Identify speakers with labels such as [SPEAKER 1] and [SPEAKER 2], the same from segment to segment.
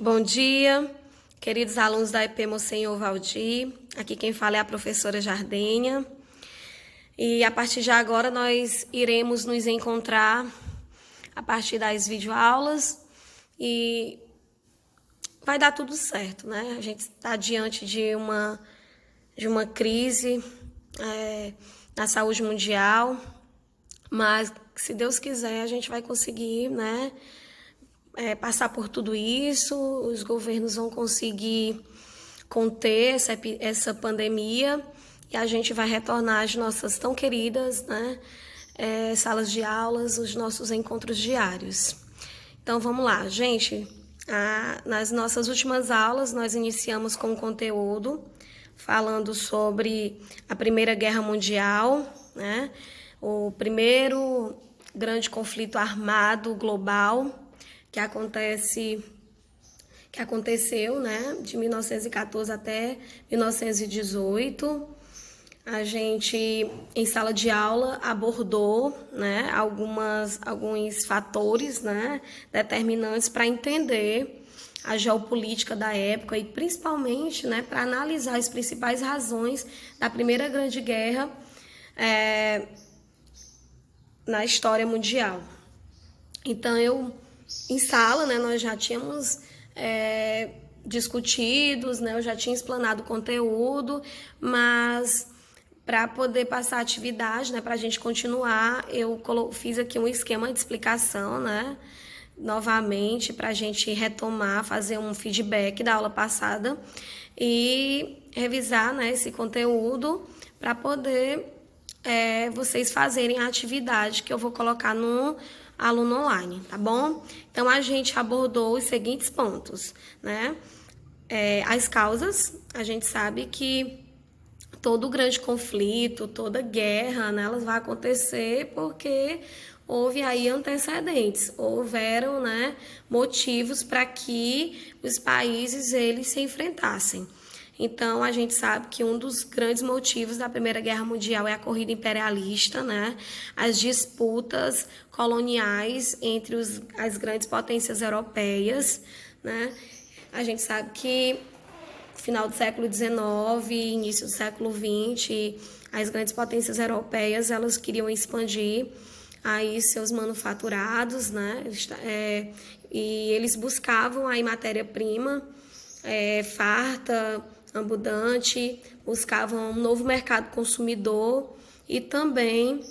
[SPEAKER 1] Bom dia, queridos alunos da EP Monsenhor Valdir. Aqui quem fala é a professora Jardenha. E a partir de agora nós iremos nos encontrar a partir das videoaulas e vai dar tudo certo, né? A gente está diante de uma crise na saúde mundial, mas se Deus quiser a gente vai conseguir, né? Passar por tudo isso, os governos vão conseguir conter essa pandemia e a gente vai retornar às nossas tão queridas, né, salas de aulas, os nossos encontros diários. Então vamos lá, gente. Nas nossas últimas aulas nós iniciamos com conteúdo falando sobre a Primeira Guerra Mundial, né, o primeiro grande conflito armado global que aconteceu, né, de 1914 até 1918. A gente, em sala de aula, abordou, né, alguns fatores, né, determinantes para entender a geopolítica da época e, principalmente, né, para analisar as principais razões da Primeira Grande Guerra na história mundial. Então, em sala, né, nós já tínhamos discutidos, né, eu já tinha explanado o conteúdo, mas para poder passar a atividade, né, para a gente continuar, eu fiz aqui um esquema de explicação, né, novamente, para a gente retomar, fazer um feedback da aula passada e revisar, né, esse conteúdo para poder vocês fazerem a atividade que eu vou colocar no aluno online, tá bom? Então, a gente abordou os seguintes pontos, né? As causas, a gente sabe que todo grande conflito, toda guerra, né, elas vai acontecer porque houve aí antecedentes, houveram, né, motivos para que os países eles se enfrentassem. Então, a gente sabe que um dos grandes motivos da Primeira Guerra Mundial é a corrida imperialista, né? As disputas coloniais entre as grandes potências europeias, né? A gente sabe que no final do século XIX, início do século XX, as grandes potências europeias, elas queriam expandir aí seus manufaturados, né? E eles buscavam aí matéria-prima farta, abundante, buscavam um novo mercado consumidor e também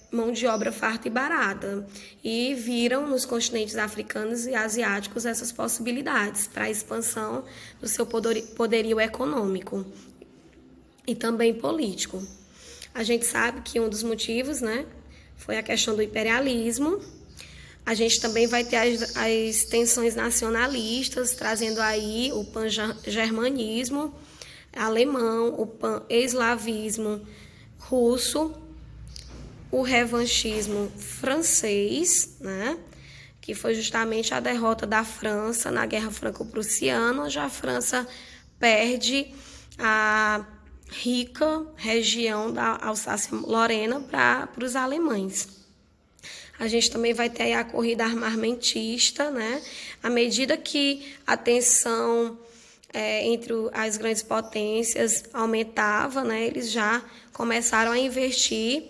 [SPEAKER 1] mão de obra farta e barata. E viram nos continentes africanos e asiáticos essas possibilidades para a expansão do seu poderio econômico e também político. A gente sabe que um dos motivos, né, foi a questão do imperialismo. A gente também vai ter as tensões nacionalistas, trazendo aí o pan-germanismo alemão, o pan-eslavismo russo, o revanchismo francês, né, que foi justamente a derrota da França na Guerra Franco-Prussiana, onde a França perde a rica região da Alsácia-Lorena para os alemães. A gente também vai ter a corrida armamentista, né? À medida que a tensão entre as grandes potências aumentava, né? Eles já começaram a investir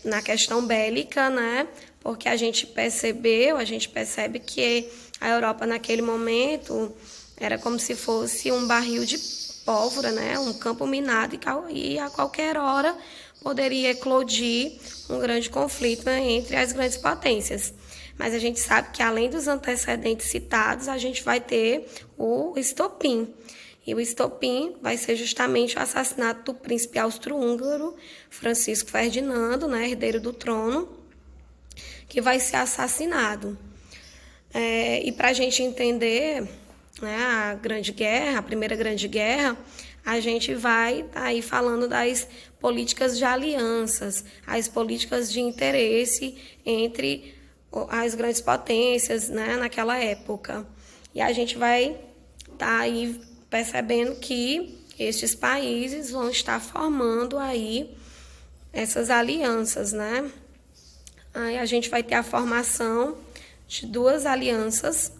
[SPEAKER 1] na questão bélica, né? Porque a gente percebe que a Europa naquele momento era como se fosse um barril de pólvora, né? Um campo minado e a qualquer hora poderia eclodir um grande conflito entre as grandes potências. Mas a gente sabe que, além dos antecedentes citados, a gente vai ter o estopim. E o estopim vai ser justamente o assassinato do príncipe austro-húngaro Francisco Ferdinando, né, herdeiro do trono, que vai ser assassinado. E para a gente entender, né, a Grande Guerra, a Primeira Grande Guerra, a gente vai aí falando das políticas de alianças, as políticas de interesse entre as grandes potências, né, naquela época. E a gente vai estar aí percebendo que estes países vão estar formando aí essas alianças, né? Aí a gente vai ter a formação de duas alianças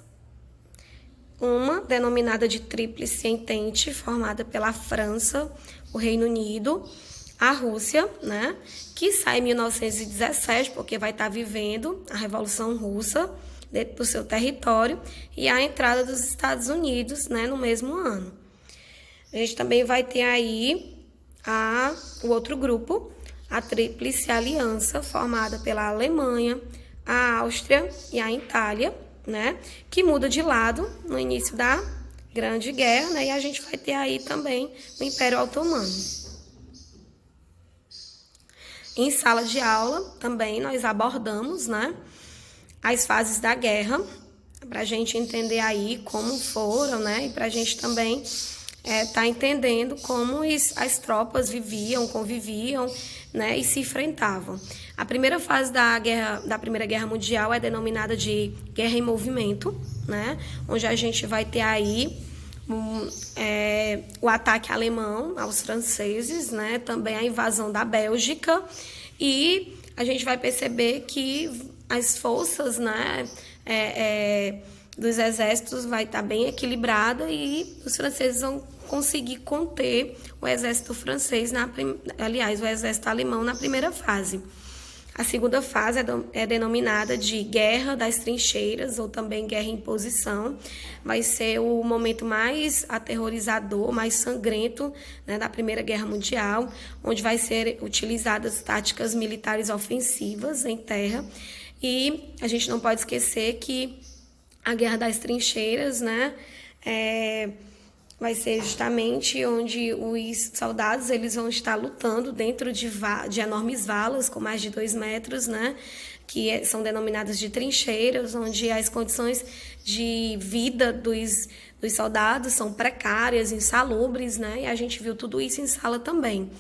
[SPEAKER 1] uma denominada de Tríplice Entente, formada pela França, o Reino Unido, a Rússia, né, que sai em 1917, porque vai estar vivendo a Revolução Russa dentro do seu território, e a entrada dos Estados Unidos, né, no mesmo ano. A gente também vai ter aí o outro grupo, a Tríplice Aliança, formada pela Alemanha, a Áustria e a Itália, né, que muda de lado no início da Grande Guerra, né, e a gente vai ter aí também o Império Otomano. Em sala de aula também nós abordamos, né, as fases da guerra, para a gente entender aí como foram, né, e para a gente também tá entendendo como as tropas viviam, conviviam, né, e se enfrentavam. A primeira fase da Primeira Guerra Mundial é denominada de Guerra em Movimento, né, onde a gente vai ter aí o ataque alemão aos franceses, né, também a invasão da Bélgica, e a gente vai perceber que as forças, né, dos exércitos vai estar bem equilibrada e os franceses vão conseguir conter o exército francês, aliás, o exército alemão na primeira fase. A segunda fase é denominada de Guerra das Trincheiras, ou também Guerra em Posição. Vai ser o momento mais aterrorizador, mais sangrento, né, da Primeira Guerra Mundial, onde vai ser utilizadas táticas militares ofensivas em terra. E a gente não pode esquecer que a Guerra das Trincheiras, né, vai ser justamente onde os soldados eles vão estar lutando dentro de enormes valas com mais de 2 metros, né, que são denominadas de trincheiras, onde as condições de vida dos soldados são precárias, insalubres, né, e a gente viu tudo isso em sala também.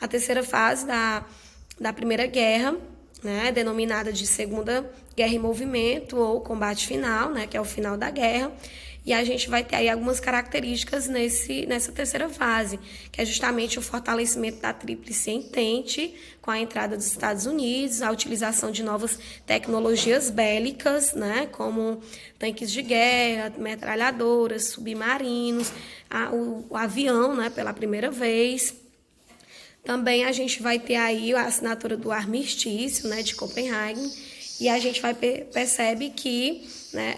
[SPEAKER 1] A terceira fase da Primeira Guerra, né, denominada de Segunda Guerra em Movimento ou Combate Final, né, que é o final da guerra. E a gente vai ter aí algumas características nessa terceira fase, que é justamente o fortalecimento da Tríplice Entente, com a entrada dos Estados Unidos, a utilização de novas tecnologias bélicas, né, como tanques de guerra, metralhadoras, submarinos, o avião, né, pela primeira vez. Também a gente vai ter aí a assinatura do Armistício, né, de Copenhague, e a gente percebe que, né,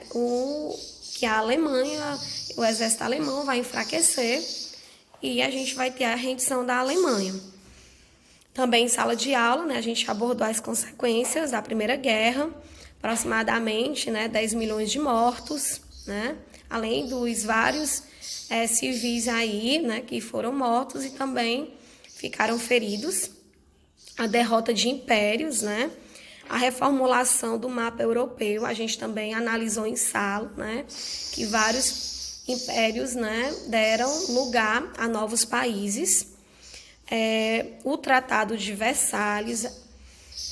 [SPEAKER 1] que a Alemanha, o exército alemão vai enfraquecer e a gente vai ter a rendição da Alemanha. Também em sala de aula, né, a gente abordou as consequências da Primeira Guerra, aproximadamente, né, 10 milhões de mortos, né, além dos vários civis aí, né, que foram mortos e também ficaram feridos, a derrota de impérios, né, a reformulação do mapa europeu, a gente também analisou em sala, né, que vários impérios, né, deram lugar a novos países. O Tratado de Versalhes,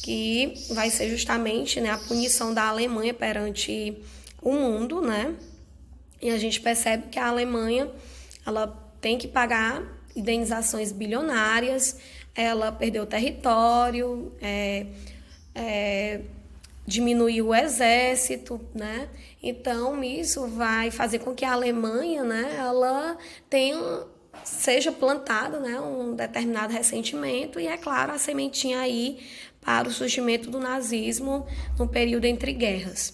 [SPEAKER 1] que vai ser justamente, né, a punição da Alemanha perante o mundo, né, e a gente percebe que a Alemanha ela tem que pagar indenizações bilionárias, ela perdeu território, diminuiu o exército, né? Então isso vai fazer com que a Alemanha, né, ela seja plantada, né, um determinado ressentimento e, é claro, a sementinha aí para o surgimento do nazismo no período entre guerras.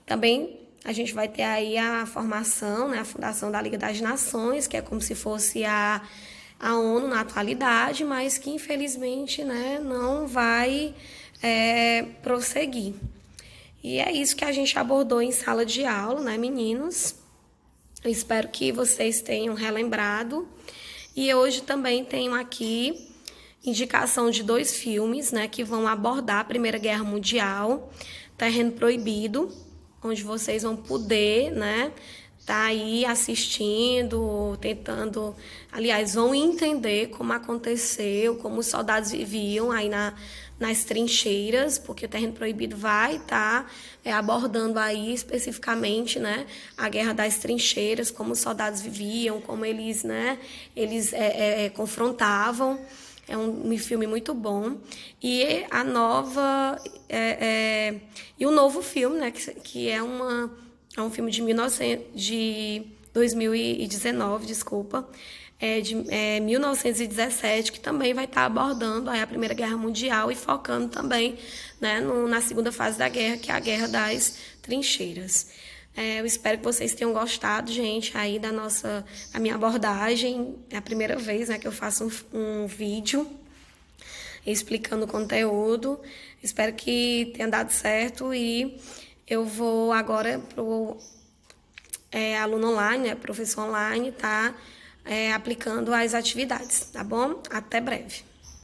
[SPEAKER 1] Também a gente vai ter aí a formação, né, a fundação da Liga das Nações, que é como se fosse a ONU na atualidade, mas que infelizmente, né, não vai prosseguir. E é isso que a gente abordou em sala de aula, né, meninos? Eu espero que vocês tenham relembrado. E hoje também tenho aqui indicação de 2 filmes, né, que vão abordar a Primeira Guerra Mundial, Terreno Proibido, onde vocês vão poder, né, tá aí assistindo, tentando, aliás, vão entender como aconteceu, como os soldados viviam aí nas trincheiras, porque o Terreno Proibido vai estar abordando aí especificamente, né, a Guerra das Trincheiras, como os soldados viviam, como eles, né, confrontavam. É um filme muito bom. E e o novo filme, né, que é uma É um filme de 2019, desculpa. De 1917, que também vai estar abordando aí a Primeira Guerra Mundial e focando também, né, na segunda fase da guerra, que é a Guerra das Trincheiras. Eu espero que vocês tenham gostado, gente, aí da minha abordagem. É a primeira vez, né, que eu faço um vídeo explicando o conteúdo. Espero que tenha dado certo e eu vou agora pro aluno online, né, professor online, tá aplicando as atividades, tá bom? Até breve.